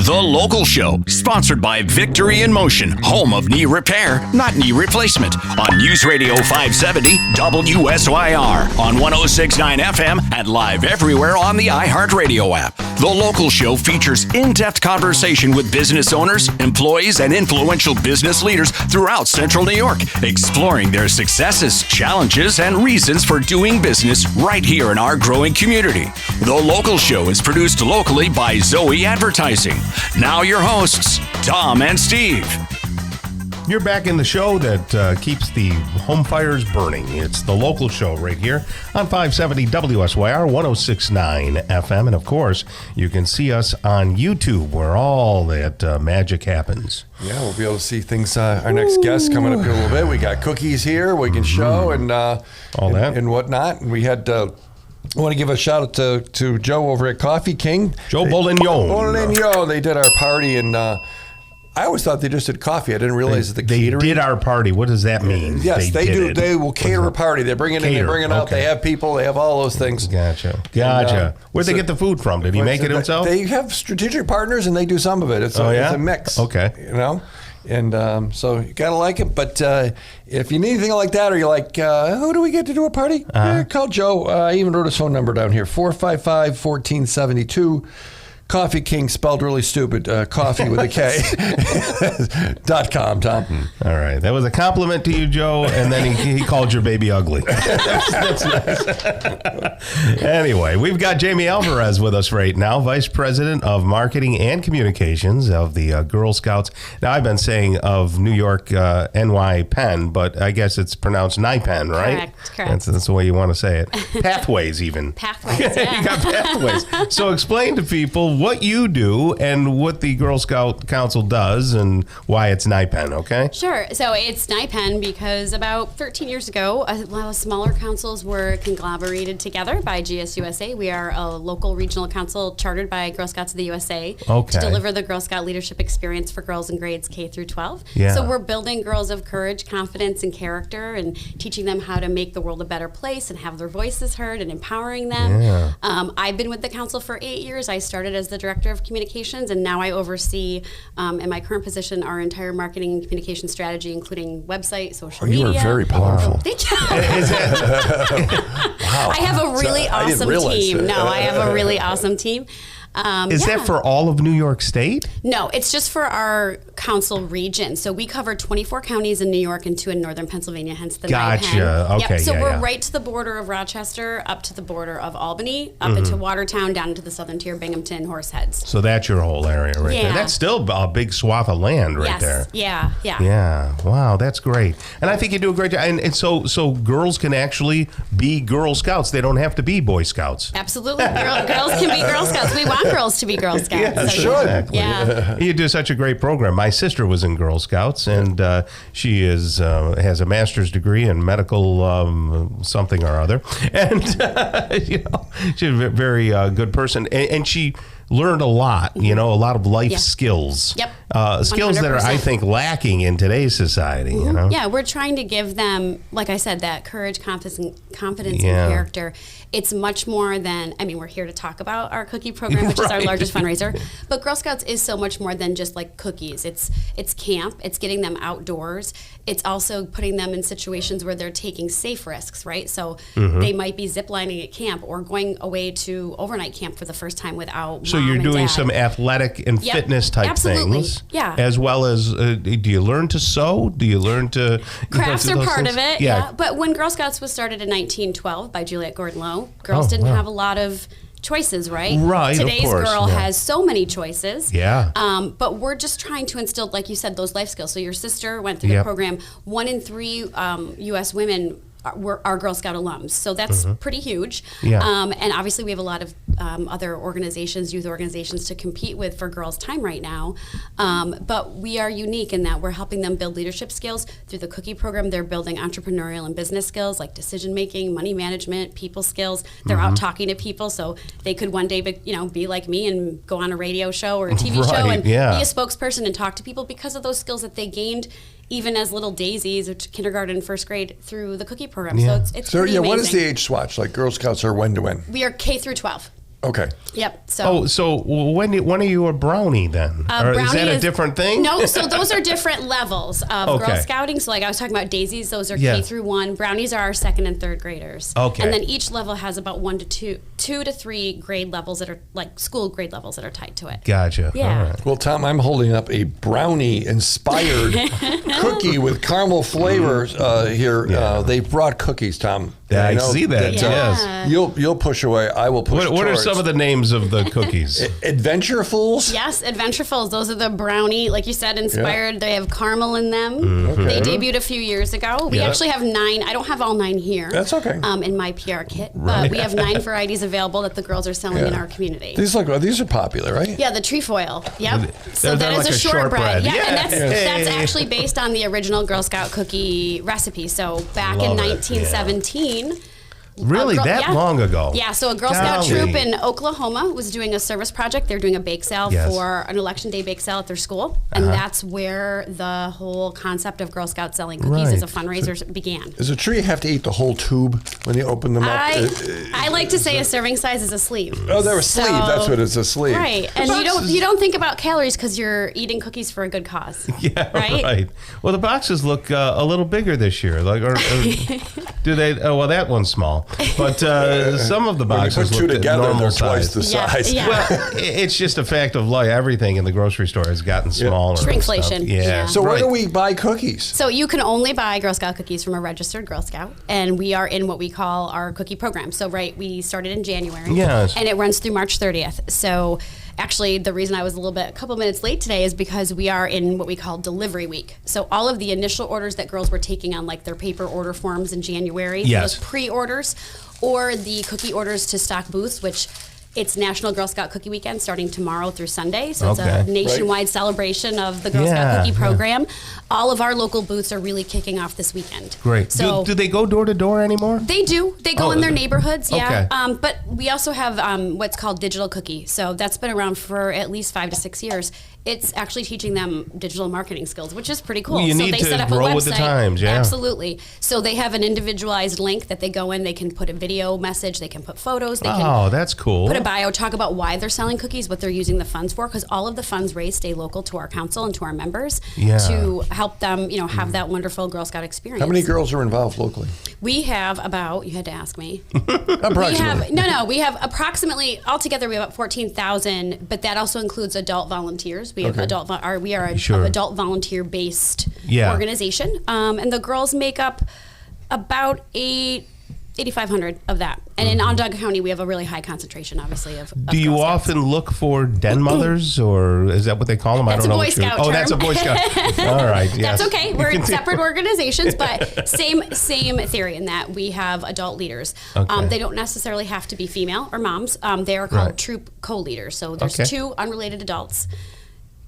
The Local Show, sponsored by Victory in Motion, home of knee repair, not knee replacement, on News Radio 570 WSYR, on 106.9 FM, and live everywhere on the iHeartRadio app. The Local Show features in-depth conversation with business owners, employees, and influential business leaders throughout Central New York, exploring their successes, challenges, and reasons for doing business right here in our growing community. The Local Show is produced locally by Zoe Advertising. Now your hosts, Tom and Steve. You're back in the show that keeps the home fires burning. It's The Local Show right here on 570 WSYR 106.9 FM. And of course, you can see us on YouTube where all that magic happens. Yeah, we'll be able to see things. Our next guest coming up in a little bit. We got cookies here we can show and all that and whatnot. And we had... I want to give a shout out to Joe over at Coffee King. Joe Bolignon. Bolignon. They did our party, and I always thought they just did coffee. I didn't realize that they catering. did our party. What does that mean? Yes, they do. They will cater a party. They bring it in, they bring it out. They have people. They have all those things. Gotcha. Where'd they get the food from? Did he make it himself? They have strategic partners, and they do some of it. It's a mix. Okay. You know? And so you got to like it. But if you need anything like that, or you're like, who do we get to do a party? Call Joe. I even wrote his phone number down here, 455-1472. Coffee King, spelled really stupid. Coffee with a K. .com, Tom. All right. That was a compliment to you, Joe, and then he called your baby ugly. That's nice. Anyway, we've got Jaime Alvarez with us right now, Vice President of Marketing and Communications of the Girl Scouts. Now, I've been saying of New York NYPENN, but I guess it's pronounced NYPENN, right? Correct. That's the way you want to say it. Pathways, even. Pathways, yeah. You got pathways. So explain to people what you do and what the Girl Scout Council does and why it's NYPENN, okay? Sure. So it's NYPENN because about 13 years ago, a lot of smaller councils were conglomerated together by GSUSA. We are a local regional council chartered by Girl Scouts of the USA to deliver the Girl Scout leadership experience for girls in grades K through 12. Yeah. So we're building girls of courage, confidence, and character and teaching them how to make the world a better place and have their voices heard and empowering them. Yeah. I've been with the council for 8 years. I started as the Director of Communications, and now I oversee, in my current position, our entire marketing and communication strategy, incling website, social media. You are very powerful. Thank you. Wow. I have a really awesome team. No, I have a really awesome team. Is that for all of New York State? No, it's just for our council region. So we cover 24 counties in New York and 2 in northern Pennsylvania, hence the Gotcha. NYPENN. Okay, So we're right to the border of Rochester, up to the border of Albany, up into Watertown, down into the southern tier, Binghamton, Horseheads. So that's your whole area right there. That's still a big swath of land right there. Yeah. Yeah. Wow, that's great. And I think you do a great job. And so girls can actually be Girl Scouts. They don't have to be Boy Scouts. Absolutely. Girls can be Girl Scouts. We want girls to be Girl Scouts. Yeah, sure. Exactly. Yeah. You do such a great program. My sister was in Girl Scouts, and she has a master's degree in medical something or other. And she's a very good person. And she learned a lot, a lot of life skills. Yep. Skills that are, I think, lacking in today's society, Yeah, we're trying to give them, like I said, that courage, confidence, and character. It's much more than, we're here to talk about our cookie program, which is our largest fundraiser, but Girl Scouts is so much more than just like cookies. It's camp, it's getting them outdoors. It's also putting them in situations where they're taking safe risks, right? So they might be ziplining at camp or going away to overnight camp for the first time without So mom you're and doing dad. some athletic and fitness type things. Yeah. As well as, do you learn to sew? Do you learn to... Crafts are part of it, yeah. But when Girl Scouts was started in 1912 by Juliette Gordon Low, girls didn't have a lot of choices, right? Right, Today's of course, girl has so many choices. Yeah. But we're just trying to instill, like you said, those life skills. So your sister went through the program. 1 in 3 U.S. women are Girl Scout alums. So that's pretty huge. Yeah. And obviously we have a lot of other organizations, youth organizations to compete with for girls' time right now. But we are unique in that we're helping them build leadership skills. Through the cookie program, they're building entrepreneurial and business skills like decision making, money management, people skills. They're out talking to people, so they could one day be like me and go on a radio show or a TV show and be a spokesperson and talk to people because of those skills that they gained even as little daisies, or kindergarten, first grade, through the cookie program. So it's so pretty amazing. What is the age swatch? Like Girl Scouts are when to when? We are K through 12. Okay. Yep. So. So when are you a brownie then? Or is Brownie that a different thing? No, so those are different levels of Girl Scouting. So like I was talking about daisies, those are K through 1. Brownies are our second and third graders. Okay. And then each level has about 2 to 3 grade levels that are like school grade levels that are tied to it. Gotcha. Yeah. All right. Well, Tom, I'm holding up a brownie-inspired cookie with caramel flavors here. Yeah. They brought cookies, Tom. Yeah, I know see that. Yeah. Yes. You'll push away. I will push. What are towards. some of the names of the cookies? Adventurefuls? Yes, Adventurefuls. Those are the brownie, like you said, inspired. They have caramel in them. Mm-hmm. They debuted a few years ago. We actually have 9. I don't have all 9 here. That's okay. In my PR kit, but we have 9 varieties available that the girls are selling in our community. These are popular, right? Yeah, the trefoil. Yep. So they're that is like a a shortbread. shortbread. Yeah, and Yeah. that's actually based on the original Girl Scout cookie recipe. So back in Love it. 1917. Really, long ago? Yeah, so a Girl Scout Golly. troop in Oklahoma was doing a service project. They're doing a bake sale for an election day bake sale at their school. And that's where the whole concept of Girl Scouts selling cookies as a fundraiser began. Does a tree have to eat the whole tube when you open them up? I like to say a serving size is a sleeve. Oh, they're a sleeve. That's what it's, a sleeve. Right, and you don't think about calories because you're eating cookies for a good cause. Yeah, right. Well, the boxes look a little bigger this year. Like, or do they? Oh, well, that one's small, but some of the When you boxes put two look together, normal they're twice size. the size. Yeah. Well, it's just a fact of life. Everything in the grocery store has gotten smaller. and Shrinkflation. stuff. Yeah. So where Right. do we buy cookies? So you can only buy Girl Scout cookies from a registered Girl Scout, and we are in what we call our cookie program. So we started in January, Yes. and it runs through March 30th. So actually, the reason I was a couple minutes late today is because we are in what we call delivery week. So all of the initial orders that girls were taking on, like their paper order forms in January, Yes. those pre-orders, or the cookie orders to stock booths, which it's National Girl Scout Cookie Weekend starting tomorrow through Sunday. So it's a Okay. nationwide celebration of the Girl Scout Cookie program. All of our local booths are really kicking off this weekend. Great. So Do they go door to door anymore? they do. They go in their neighborhoods, yeah. Okay. But we also have what's called Digital Cookie. So that's been around for at least 5 to 6 years. It's actually teaching them digital marketing skills, which is pretty cool. Well, you so need they to set up grow a website. with the times, yeah. Absolutely. So they have an individualized link that they go in. They can put a video message. They can put photos. They can That's cool. put a bio, talk about why they're selling cookies, what they're using the funds for, because all of the funds raised stay local to our council and to our members to help them, have that wonderful Girl Scout experience. How many girls are involved locally? We have about, you had to ask me. Approximately. We have approximately, altogether we have about 14,000, but that also includes adult volunteers. We have we are an adult volunteer based organization. And the girls make up about 8,500 of that. And in Onondaga County, we have a really high concentration, obviously, of Do you Girl Scouts. often look for den mothers, or is that what they call them? That's I don't know. a Boy Scout term. Oh, that's a Boy Scout. All right. Yes. That's okay. We're separate organizations, but same theory in that we have adult leaders. Okay. They don't necessarily have to be female or moms. They are called troop co-leaders. So there's 2 unrelated adults.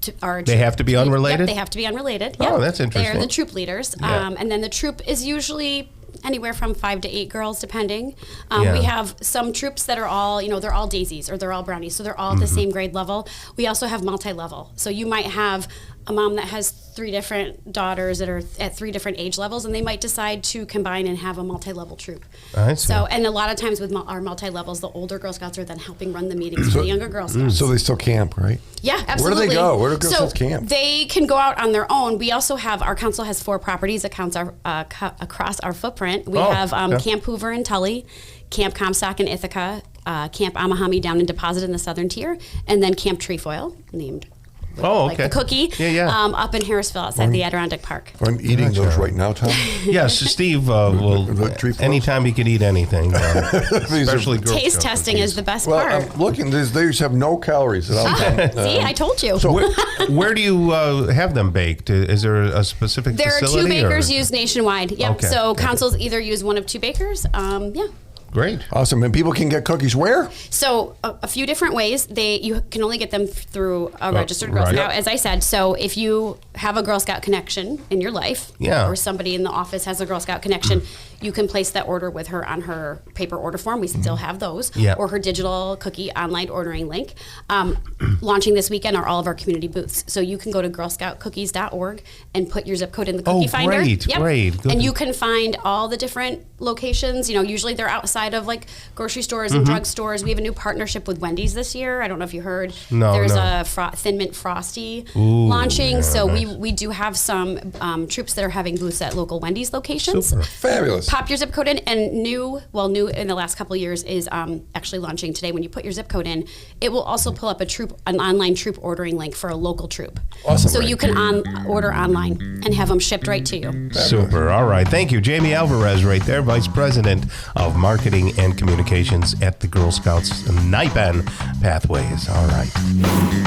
They have to be unrelated? Yep, they have to be unrelated. Oh, Yep. that's interesting. They're the troop leaders. Yeah. And then the troop is usually anywhere from 5 to 8 girls, depending. We have some troops that are all, they're all daisies or they're all brownies, so they're all at the same grade level. We also have multi-level. So you might have a mom that has 3 different daughters that are at 3 different age levels, and they might decide to combine and have a multi-level troop. I see. So, and a lot of times with our multi-levels, the older Girl Scouts are then helping run the meetings for the younger Girl Scouts. So they still camp, right? Yeah, absolutely. Where do they go? Where do Girl Scouts camp? They can go out on their own. We also have, our council has 4 properties across our footprint. We have Camp Hoover in Tully, Camp Comstock in Ithaca, Camp Amahami down in Deposit in the southern tier, and then Camp Trefoil, named like the cookie, up in Harrisville outside the Adirondack Park. I'm eating those right now, Tom. Yes, Steve will, anytime he can eat anything, especially Girl Taste Scout testing cookies. is the best Well, part. I'm looking, these have no calories at all. See, I told you. So Where do you have them baked? Is there a specific There are facility? 2 bakers or? used nationwide. Yep. Okay. So councils either use one of 2 bakers. Great. Awesome. And people can get cookies where? So a few different ways. You can only get them through a registered Girl right. Scout, as I said. So if you have a Girl Scout connection in your life, Yeah. or somebody in the office has a Girl Scout connection, you can place that order with her on her paper order form. We still have those, Yeah. or her digital cookie online ordering link. Launching this weekend are all of our community booths, so you can go to girlscoutcookies.org and put your zip code in the cookie finder. Great, great. Good. And you can find all the different locations. Usually they're outside of like grocery stores and drugstores. We have a new partnership with Wendy's this year. I don't know if you heard. No, There's no. a Thin Mint Frosty launching. So we do have some troops that are having booths at local Wendy's locations. Super. Fabulous. Pop your zip code in, and new in the last couple of years is actually launching today. When you put your zip code in, it will also pull up an online troop ordering link for a local troop. Awesome. So you can order online and have them shipped right to you. Super. All right. Thank you. Jaime Alvarez right there, Vice President of Marketing and Communications at the Girl Scouts NYPENN Pathways. All right.